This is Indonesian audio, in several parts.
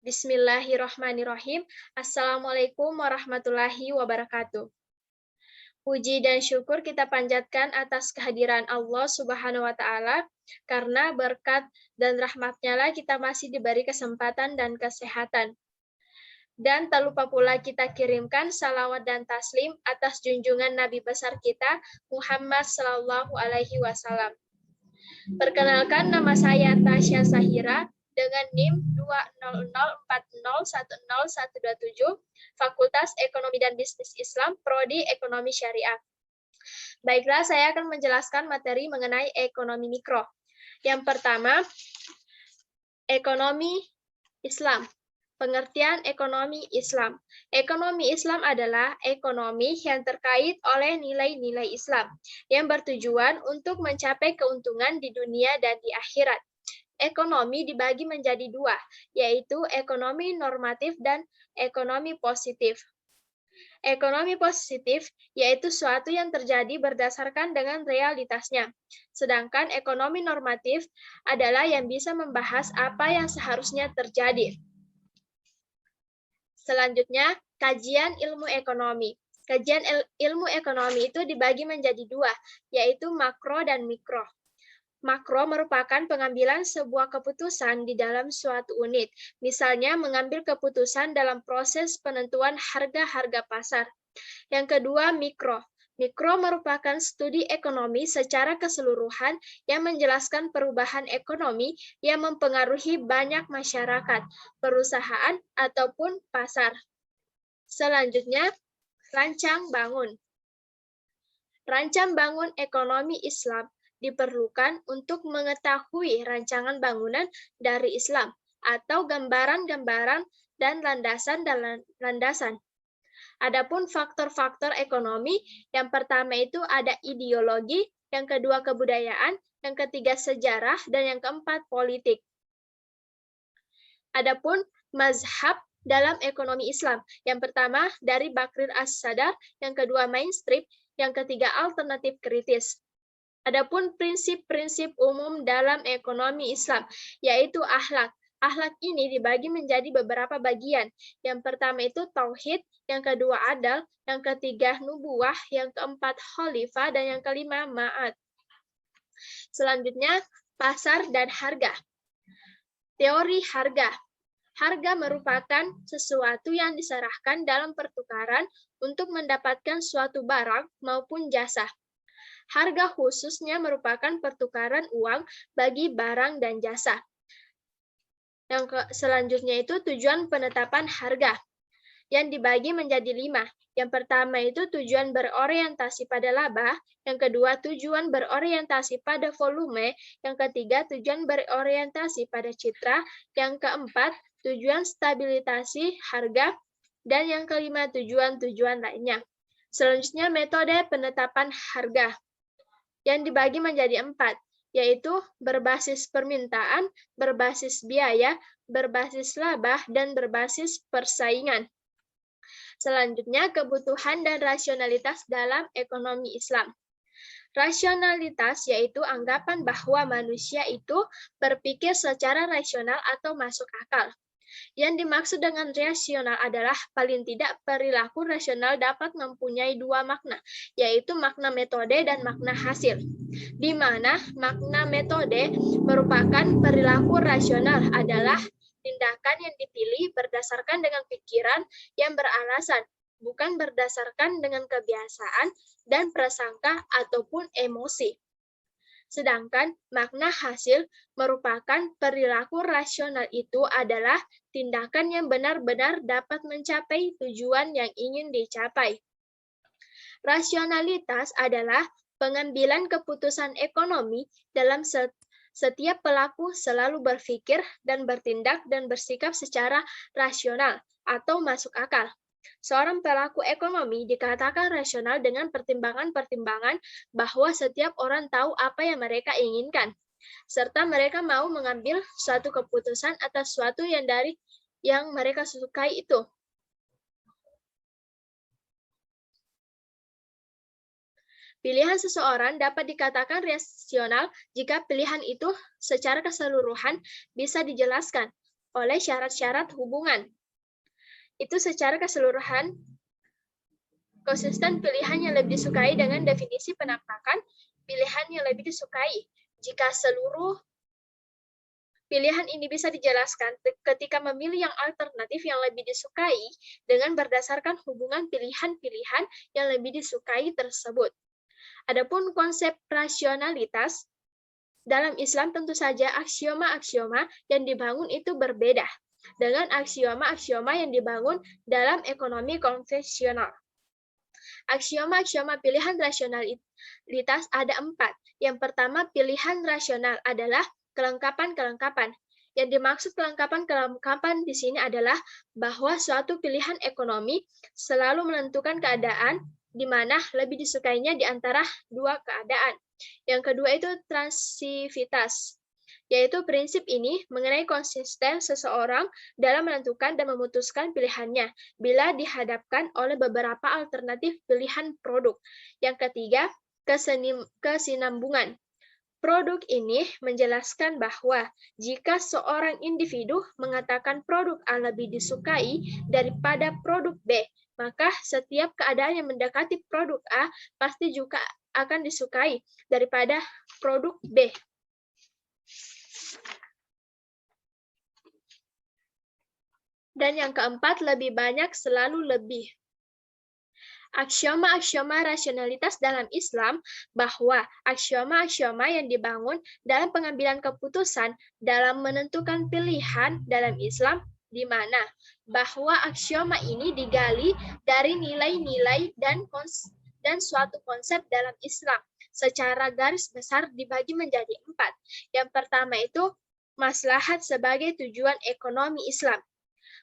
Bismillahirrahmanirrahim. Assalamualaikum warahmatullahi wabarakatuh. Puji dan syukur kita panjatkan atas kehadiran Allah Subhanahu wa Ta'ala, karena berkat dan rahmat-Nya lah kita masih diberi kesempatan dan kesehatan. Dan tak lupa pula kita kirimkan salawat dan taslim atas junjungan Nabi besar kita, Muhammad Sallallahu Alaihi Wasallam. Perkenalkan, nama saya Tasya Sahira dengan NIM 200401017, Fakultas Ekonomi dan Bisnis Islam, Prodi Ekonomi Syariah. Baiklah, saya akan menjelaskan materi mengenai ekonomi mikro. Yang pertama, ekonomi Islam. Pengertian ekonomi Islam. Ekonomi Islam adalah ekonomi yang terkait oleh nilai-nilai Islam, yang bertujuan untuk mencapai keuntungan di dunia dan di akhirat. Ekonomi dibagi menjadi dua, yaitu ekonomi normatif dan ekonomi positif. Ekonomi positif yaitu suatu yang terjadi berdasarkan dengan realitasnya. Sedangkan ekonomi normatif adalah yang bisa membahas apa yang seharusnya terjadi. Selanjutnya, kajian ilmu ekonomi. Kajian ilmu ekonomi itu dibagi menjadi dua, yaitu makro dan mikro. Makro merupakan pengambilan sebuah keputusan di dalam suatu unit, misalnya mengambil keputusan dalam proses penentuan harga-harga pasar. Yang kedua, mikro. Mikro merupakan studi ekonomi secara keseluruhan yang menjelaskan perubahan ekonomi yang mempengaruhi banyak masyarakat, perusahaan, ataupun pasar. Selanjutnya, rancang bangun. Rancang bangun ekonomi Islam diperlukan untuk mengetahui rancangan bangunan dari Islam atau gambaran-gambaran dan landasan. Adapun faktor-faktor ekonomi, yang pertama itu ada ideologi, yang kedua kebudayaan, yang ketiga sejarah, dan yang keempat politik. Adapun mazhab dalam ekonomi Islam, yang pertama dari Bakrir As-Sadar, yang kedua mainstream, yang ketiga alternatif kritis. Adapun prinsip-prinsip umum dalam ekonomi Islam, yaitu akhlak. Akhlak ini dibagi menjadi beberapa bagian. Yang pertama itu tauhid, yang kedua adal, yang ketiga nubuwah, yang keempat khalifah, dan yang kelima ma'ad. Selanjutnya, pasar dan harga. Teori harga. Harga merupakan sesuatu yang diserahkan dalam pertukaran untuk mendapatkan suatu barang maupun jasa. Harga khususnya merupakan pertukaran uang bagi barang dan jasa. Yang selanjutnya itu tujuan penetapan harga, yang dibagi menjadi 5. Yang pertama itu tujuan berorientasi pada laba, yang kedua tujuan berorientasi pada volume, yang ketiga tujuan berorientasi pada citra, yang keempat tujuan stabilisasi harga, dan yang kelima tujuan-tujuan lainnya. Selanjutnya metode penetapan harga, yang dibagi menjadi 4. Yaitu berbasis permintaan, berbasis biaya, berbasis laba, dan berbasis persaingan. Selanjutnya, kebutuhan dan rasionalitas dalam ekonomi Islam. Rasionalitas yaitu anggapan bahwa manusia itu berpikir secara rasional atau masuk akal. Yang dimaksud dengan rasional adalah paling tidak perilaku rasional dapat mempunyai dua makna, yaitu makna metode dan makna hasil. Di mana makna metode merupakan perilaku rasional adalah tindakan yang dipilih berdasarkan dengan pikiran yang beralasan, bukan berdasarkan dengan kebiasaan dan prasangka ataupun emosi. Sedangkan makna hasil merupakan perilaku rasional itu adalah tindakan yang benar-benar dapat mencapai tujuan yang ingin dicapai. Rasionalitas adalah pengambilan keputusan ekonomi dalam setiap pelaku selalu berpikir dan bertindak dan bersikap secara rasional atau masuk akal. Seorang pelaku ekonomi dikatakan rasional dengan pertimbangan-pertimbangan bahwa setiap orang tahu apa yang mereka inginkan, serta mereka mau mengambil suatu keputusan atas suatu yang mereka sukai itu. Pilihan seseorang dapat dikatakan rasional jika pilihan itu secara keseluruhan bisa dijelaskan. oleh syarat-syarat hubungan. Itu secara keseluruhan konsisten pilihan yang lebih disukai dengan definisi penampakan pilihan yang lebih disukai. Jika seluruh pilihan ini bisa dijelaskan ketika memilih yang alternatif yang lebih disukai dengan berdasarkan hubungan pilihan-pilihan yang lebih disukai tersebut. Adapun konsep rasionalitas dalam Islam tentu saja aksioma-aksioma yang dibangun itu berbeda dengan aksioma-aksioma yang dibangun dalam ekonomi konvensional. Aksioma-aksioma pilihan rasionalitas ada 4. Yang pertama, pilihan rasional adalah kelengkapan-kelengkapan. Yang dimaksud kelengkapan-kelengkapan di sini adalah bahwa suatu pilihan ekonomi selalu menentukan keadaan di mana lebih disukainya di antara dua keadaan. Yang kedua itu transivitas, yaitu prinsip ini mengenai konsisten seseorang dalam menentukan dan memutuskan pilihannya bila dihadapkan oleh beberapa alternatif pilihan produk. Yang ketiga, kesinambungan. Produk ini menjelaskan bahwa jika seorang individu mengatakan produk A lebih disukai daripada produk B, maka setiap keadaan yang mendekati produk A pasti juga akan disukai daripada produk B. Dan yang keempat, lebih banyak selalu lebih. Aksioma-aksioma rasionalitas dalam Islam bahwa aksioma-aksioma yang dibangun dalam pengambilan keputusan dalam menentukan pilihan dalam Islam di mana bahwa aksioma ini digali dari nilai-nilai dan suatu konsep dalam Islam. Secara garis besar dibagi menjadi 4. Yang pertama itu maslahat sebagai tujuan ekonomi Islam.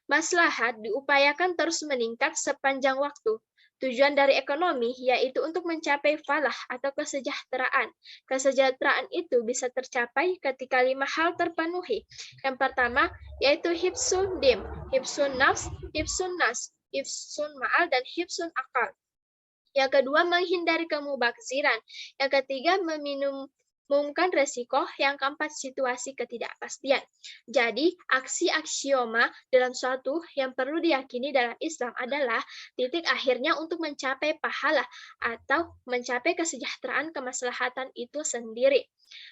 Maslahat diupayakan terus meningkat sepanjang waktu. Tujuan dari ekonomi yaitu untuk mencapai falah atau kesejahteraan. Kesejahteraan itu bisa tercapai ketika 5 hal terpenuhi. Yang pertama yaitu hifsun dim, hifsun nafs, hifsun nas, hifsun ma'al, dan hifsun akal. Yang kedua menghindari kemubakziran. Yang ketiga meminimumkan resiko. Yang keempat situasi ketidakpastian. Jadi aksi aksioma dalam suatu yang perlu diyakini dalam Islam adalah titik akhirnya untuk mencapai pahala atau mencapai kesejahteraan kemaslahatan itu sendiri.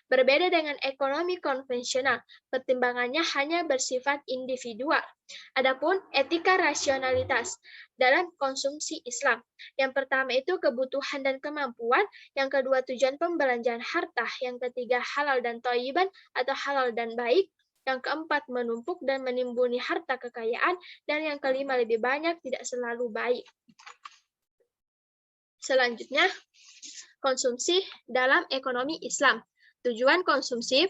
Berbeda dengan ekonomi konvensional, pertimbangannya hanya bersifat individual. Adapun etika rasionalitas dalam konsumsi Islam. Yang pertama itu kebutuhan dan kemampuan, yang kedua tujuan pembelanjaan harta, yang ketiga halal dan thayyiban atau halal dan baik, yang keempat menumpuk dan menimbuni harta kekayaan, dan yang kelima lebih banyak tidak selalu baik. Selanjutnya, konsumsi dalam ekonomi Islam. Tujuan konsumsi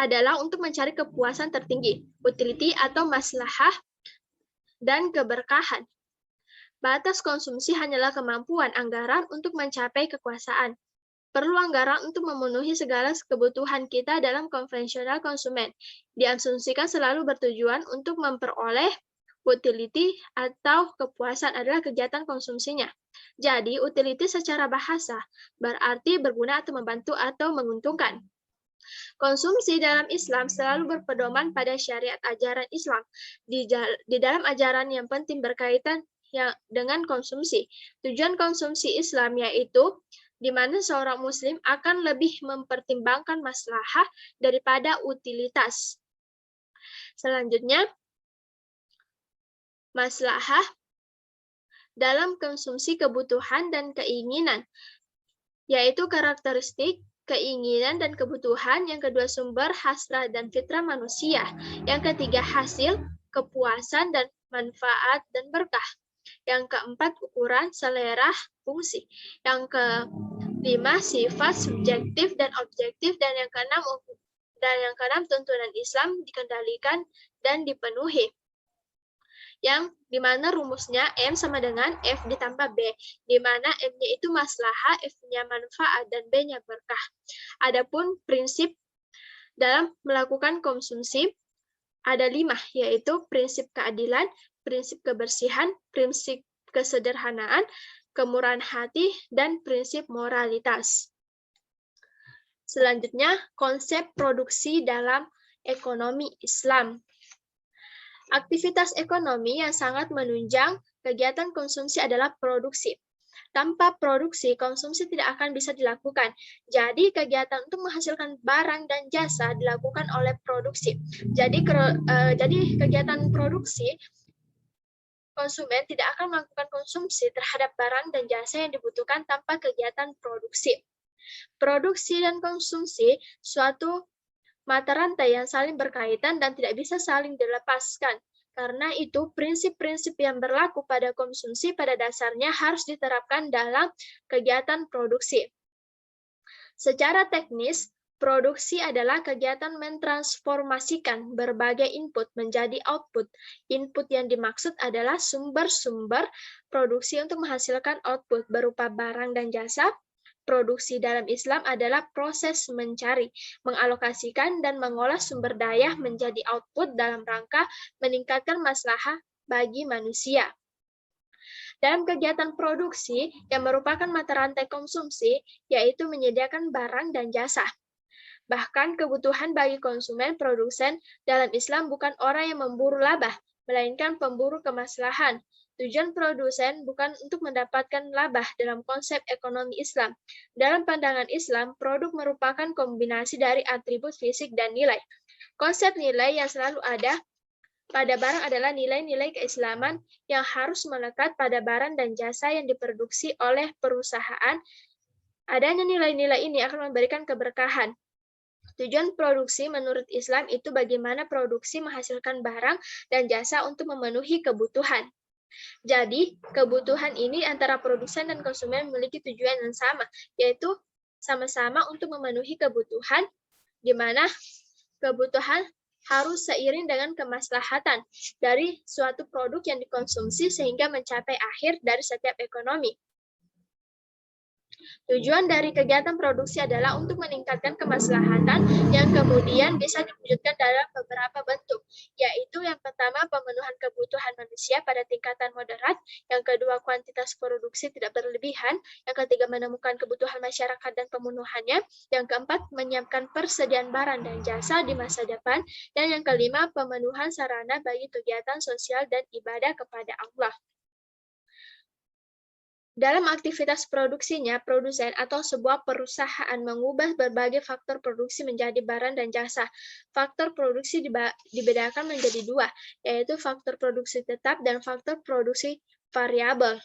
adalah untuk mencari kepuasan tertinggi, utility atau maslahah, dan keberkahan. Batas konsumsi hanyalah kemampuan anggaran untuk mencapai kekuasaan. Perlu anggaran untuk memenuhi segala kebutuhan kita dalam konvensional konsumen. Diasumsikan selalu bertujuan untuk memperoleh utility atau kepuasan adalah kegiatan konsumsinya. Jadi, utility secara bahasa berarti berguna atau membantu atau menguntungkan. Konsumsi dalam Islam selalu berpedoman pada syariat ajaran Islam. Di dalam ajaran yang penting berkaitan dengan konsumsi. Tujuan konsumsi Islam yaitu di mana seorang muslim akan lebih mempertimbangkan maslahah daripada utilitas. Selanjutnya, maslahah dalam konsumsi kebutuhan dan keinginan, yaitu karakteristik, keinginan, dan kebutuhan. Yang kedua, sumber, hasrat, dan fitrah manusia. Yang ketiga, hasil, kepuasan, dan manfaat, dan berkah. Yang keempat, ukuran, selera, fungsi. Yang kelima, sifat subjektif dan objektif. Dan yang keenam, tuntunan Islam dikendalikan dan dipenuhi. Yang dimana rumusnya M sama dengan F ditambah B, dimana M-nya itu maslahah, F-nya manfaat, dan B-nya berkah. Adapun prinsip dalam melakukan konsumsi ada 5, yaitu prinsip keadilan, prinsip kebersihan, prinsip kesederhanaan, kemurahan hati, dan prinsip moralitas. Selanjutnya, konsep produksi dalam ekonomi Islam. Aktivitas ekonomi yang sangat menunjang kegiatan konsumsi adalah produksi. Tanpa produksi, konsumsi tidak akan bisa dilakukan. Jadi, kegiatan untuk menghasilkan barang dan jasa dilakukan oleh produksi. Jadi kegiatan produksi, konsumen tidak akan melakukan konsumsi terhadap barang dan jasa yang dibutuhkan tanpa kegiatan produksi. Produksi dan konsumsi suatu mata rantai yang saling berkaitan dan tidak bisa saling dilepaskan. Karena itu, prinsip-prinsip yang berlaku pada konsumsi pada dasarnya harus diterapkan dalam kegiatan produksi. Secara teknis, produksi adalah kegiatan mentransformasikan berbagai input menjadi output. Input yang dimaksud adalah sumber-sumber produksi untuk menghasilkan output berupa barang dan jasa. Produksi dalam Islam adalah proses mencari, mengalokasikan, dan mengolah sumber daya menjadi output dalam rangka meningkatkan maslahah bagi manusia. Dalam kegiatan produksi yang merupakan mata rantai konsumsi, yaitu menyediakan barang dan jasa. Bahkan kebutuhan bagi konsumen produsen dalam Islam bukan orang yang memburu laba, melainkan pemburu kemaslahan. Tujuan produsen bukan untuk mendapatkan laba dalam konsep ekonomi Islam. Dalam pandangan Islam, produk merupakan kombinasi dari atribut fisik dan nilai. Konsep nilai yang selalu ada pada barang adalah nilai-nilai keislaman yang harus melekat pada barang dan jasa yang diproduksi oleh perusahaan. Adanya nilai-nilai ini akan memberikan keberkahan. Tujuan produksi menurut Islam itu bagaimana produksi menghasilkan barang dan jasa untuk memenuhi kebutuhan. Jadi, kebutuhan ini antara produsen dan konsumen memiliki tujuan yang sama, yaitu sama-sama untuk memenuhi kebutuhan, di mana kebutuhan harus seiring dengan kemaslahatan dari suatu produk yang dikonsumsi sehingga mencapai akhir dari setiap ekonomi. Tujuan dari kegiatan produksi adalah untuk meningkatkan kemaslahatan yang kemudian bisa diwujudkan dalam beberapa bentuk, yaitu yang pertama pemenuhan kebutuhan manusia pada tingkatan moderat, yang kedua kuantitas produksi tidak berlebihan, yang ketiga menemukan kebutuhan masyarakat dan pemenuhannya, yang keempat menyiapkan persediaan barang dan jasa di masa depan, dan yang kelima pemenuhan sarana bagi kegiatan sosial dan ibadah kepada Allah. Dalam aktivitas produksinya, produsen atau sebuah perusahaan mengubah berbagai faktor produksi menjadi barang dan jasa. Faktor produksi dibedakan menjadi dua, yaitu faktor produksi tetap dan faktor produksi variabel.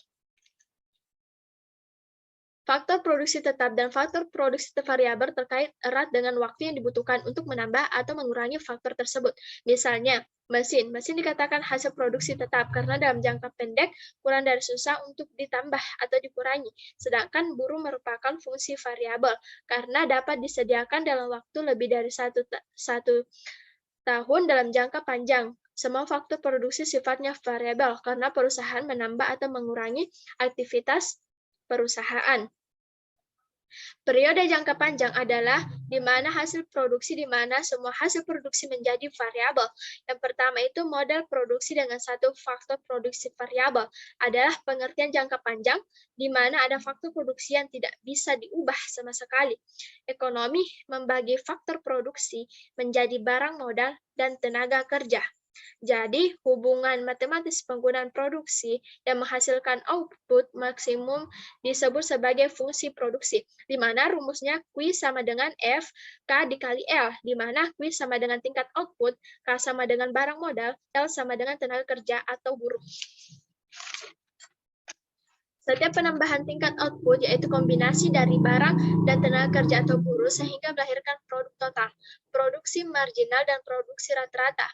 Faktor produksi tetap dan faktor produksi variabel terkait erat dengan waktu yang dibutuhkan untuk menambah atau mengurangi faktor tersebut. Misalnya, mesin dikatakan hasil produksi tetap karena dalam jangka pendek kurang dari susah untuk ditambah atau dikurangi. Sedangkan buruh merupakan fungsi variabel karena dapat disediakan dalam waktu lebih dari satu tahun dalam jangka panjang. Semua faktor produksi sifatnya variabel karena perusahaan menambah atau mengurangi aktivitas perusahaan. Periode jangka panjang adalah di mana hasil produksi di mana semua hasil produksi menjadi variabel. Yang pertama itu model produksi dengan satu faktor produksi variabel adalah pengertian jangka panjang di mana ada faktor produksi yang tidak bisa diubah sama sekali. Ekonomi membagi faktor produksi menjadi barang modal dan tenaga kerja. Jadi, hubungan matematis penggunaan produksi yang menghasilkan output maksimum disebut sebagai fungsi produksi, di mana rumusnya Q sama dengan F, K dikali L, di mana Q sama dengan tingkat output, K sama dengan barang modal, L sama dengan tenaga kerja atau buruh. Setiap penambahan tingkat output yaitu kombinasi dari barang dan tenaga kerja atau buruh sehingga melahirkan produk total, produksi marginal dan produksi rata-rata.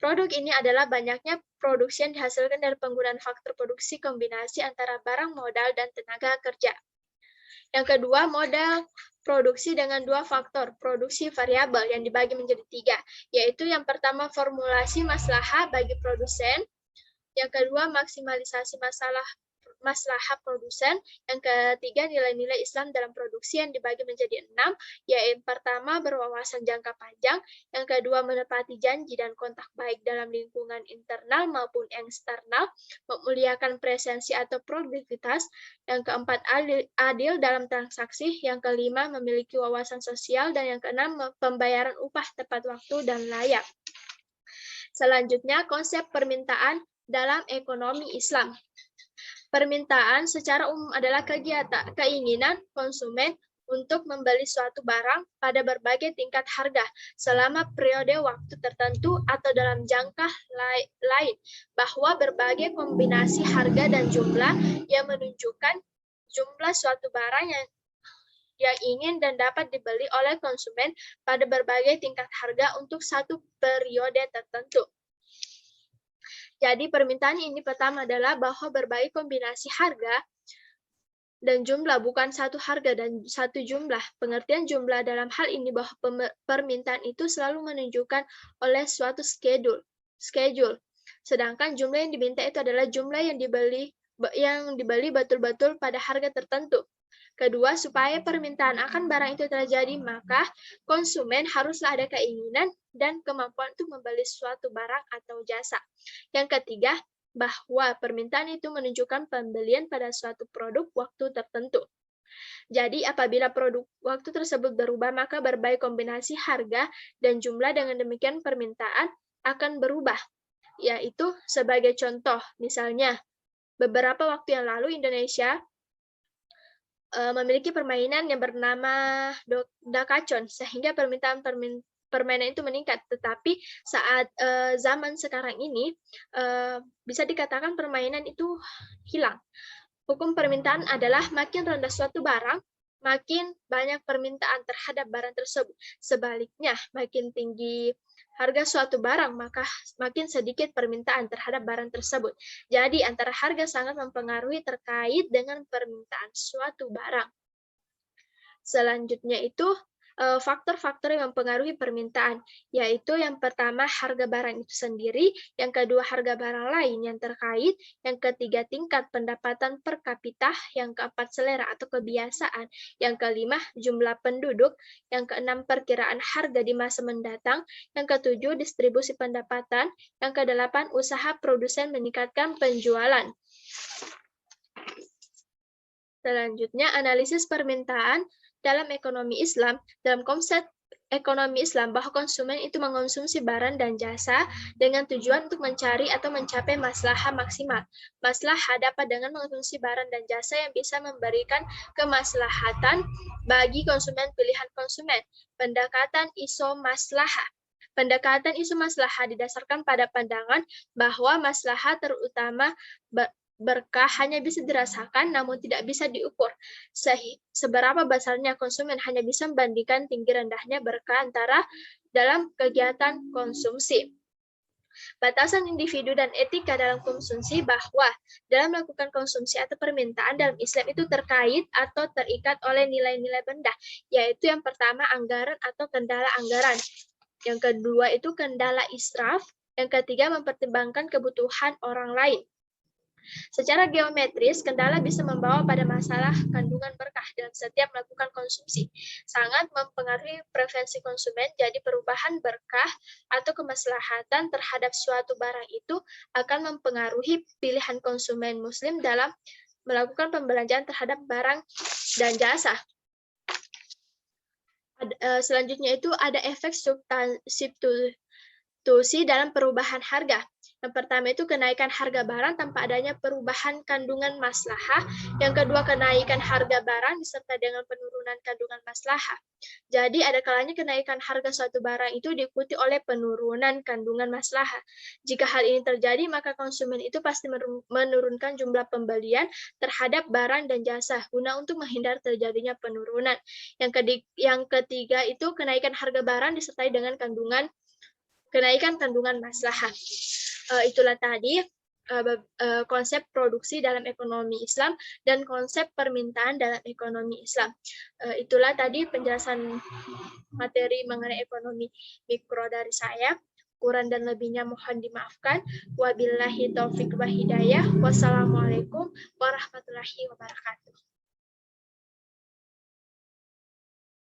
Produk ini adalah banyaknya produksi yang dihasilkan dari penggunaan faktor produksi kombinasi antara barang modal dan tenaga kerja. Yang kedua, model produksi dengan dua faktor produksi variabel yang dibagi menjadi tiga, yaitu yang pertama formulasi maslahah bagi produsen, yang kedua maksimalisasi maslahah produsen, yang ketiga nilai-nilai Islam dalam produksi yang dibagi menjadi 6, yaitu pertama berwawasan jangka panjang, yang kedua menepati janji dan kontak baik dalam lingkungan internal maupun eksternal, memuliakan presensi atau produktivitas, yang keempat adil dalam transaksi, yang kelima memiliki wawasan sosial, dan yang keenam pembayaran upah tepat waktu dan layak. Selanjutnya, konsep permintaan dalam ekonomi Islam. Permintaan secara umum adalah keinginan konsumen untuk membeli suatu barang pada berbagai tingkat harga selama periode waktu tertentu atau dalam jangka lain, bahwa berbagai kombinasi harga dan jumlah yang menunjukkan jumlah suatu barang yang ingin dan dapat dibeli oleh konsumen pada berbagai tingkat harga untuk satu periode tertentu. Jadi permintaan ini pertama adalah bahwa berbagai kombinasi harga dan jumlah, bukan satu harga dan satu jumlah. Pengertian jumlah dalam hal ini bahwa permintaan itu selalu menunjukkan oleh suatu schedule. Sedangkan jumlah yang diminta itu adalah jumlah yang dibeli betul-betul pada harga tertentu. Kedua, supaya permintaan akan barang itu terjadi, maka konsumen haruslah ada keinginan dan kemampuan untuk membeli suatu barang atau jasa. Yang ketiga, bahwa permintaan itu menunjukkan pembelian pada suatu produk waktu tertentu. Jadi, apabila produk waktu tersebut berubah, maka berbagai kombinasi harga dan jumlah, dengan demikian permintaan akan berubah. Yaitu sebagai contoh, misalnya, beberapa waktu yang lalu Indonesia memiliki permainan yang bernama Dakacon, sehingga permainan itu meningkat. Tetapi saat zaman sekarang ini, bisa dikatakan permainan itu hilang. Hukum permintaan adalah makin rendah suatu barang, makin banyak permintaan terhadap barang tersebut. Sebaliknya, makin tinggi harga suatu barang, maka makin sedikit permintaan terhadap barang tersebut. Jadi, antara harga sangat mempengaruhi terkait dengan permintaan suatu barang. Selanjutnya itu, faktor-faktor yang mempengaruhi permintaan, yaitu yang pertama harga barang itu sendiri, yang kedua harga barang lain yang terkait, yang ketiga tingkat pendapatan per kapita, yang keempat selera atau kebiasaan, yang kelima jumlah penduduk, yang keenam perkiraan harga di masa mendatang, yang ketujuh distribusi pendapatan, yang kedelapan usaha produsen meningkatkan penjualan. Selanjutnya, analisis permintaan dalam ekonomi Islam. Dalam konsep ekonomi Islam, bahwa konsumen itu mengonsumsi barang dan jasa dengan tujuan untuk mencari atau mencapai maslahah maksimal. Maslahah dapat dengan mengonsumsi barang dan jasa yang bisa memberikan kemaslahatan bagi konsumen pilihan konsumen. Pendekatan iso maslahah. Pendekatan isu maslahah didasarkan pada pandangan bahwa maslahah terutama berkah hanya bisa dirasakan namun tidak bisa diukur. Seberapa besarnya konsumen hanya bisa membandingkan tinggi rendahnya berkah antara dalam kegiatan konsumsi. Batasan individu dan etika dalam konsumsi, bahwa dalam melakukan konsumsi atau permintaan dalam Islam itu terkait atau terikat oleh nilai-nilai benda, yaitu yang pertama anggaran atau kendala anggaran. Yang kedua itu kendala israf, yang ketiga mempertimbangkan kebutuhan orang lain. Secara geometris, kendala bisa membawa pada masalah kandungan berkah dalam setiap melakukan konsumsi. Sangat mempengaruhi preferensi konsumen, jadi perubahan berkah atau kemaslahatan terhadap suatu barang itu akan mempengaruhi pilihan konsumen muslim dalam melakukan pembelanjaan terhadap barang dan jasa. Selanjutnya itu ada efek substitusi dalam perubahan harga. Yang pertama itu kenaikan harga barang tanpa adanya perubahan kandungan maslahah. Yang kedua, kenaikan harga barang disertai dengan penurunan kandungan maslahah. Jadi ada kalanya kenaikan harga suatu barang itu diikuti oleh penurunan kandungan maslahah. Jika hal ini terjadi, maka konsumen itu pasti menurunkan jumlah pembelian terhadap barang dan jasa guna untuk menghindar terjadinya penurunan. Yang ketiga itu kenaikan harga barang disertai dengan kenaikan kandungan maslahah. Itulah tadi konsep produksi dalam ekonomi Islam dan konsep permintaan dalam ekonomi Islam. Itulah tadi penjelasan materi mengenai ekonomi mikro dari saya. Kurang dan lebihnya mohon dimaafkan. Wabillahi taufik wa hidayah. Wassalamualaikum warahmatullahi wabarakatuh.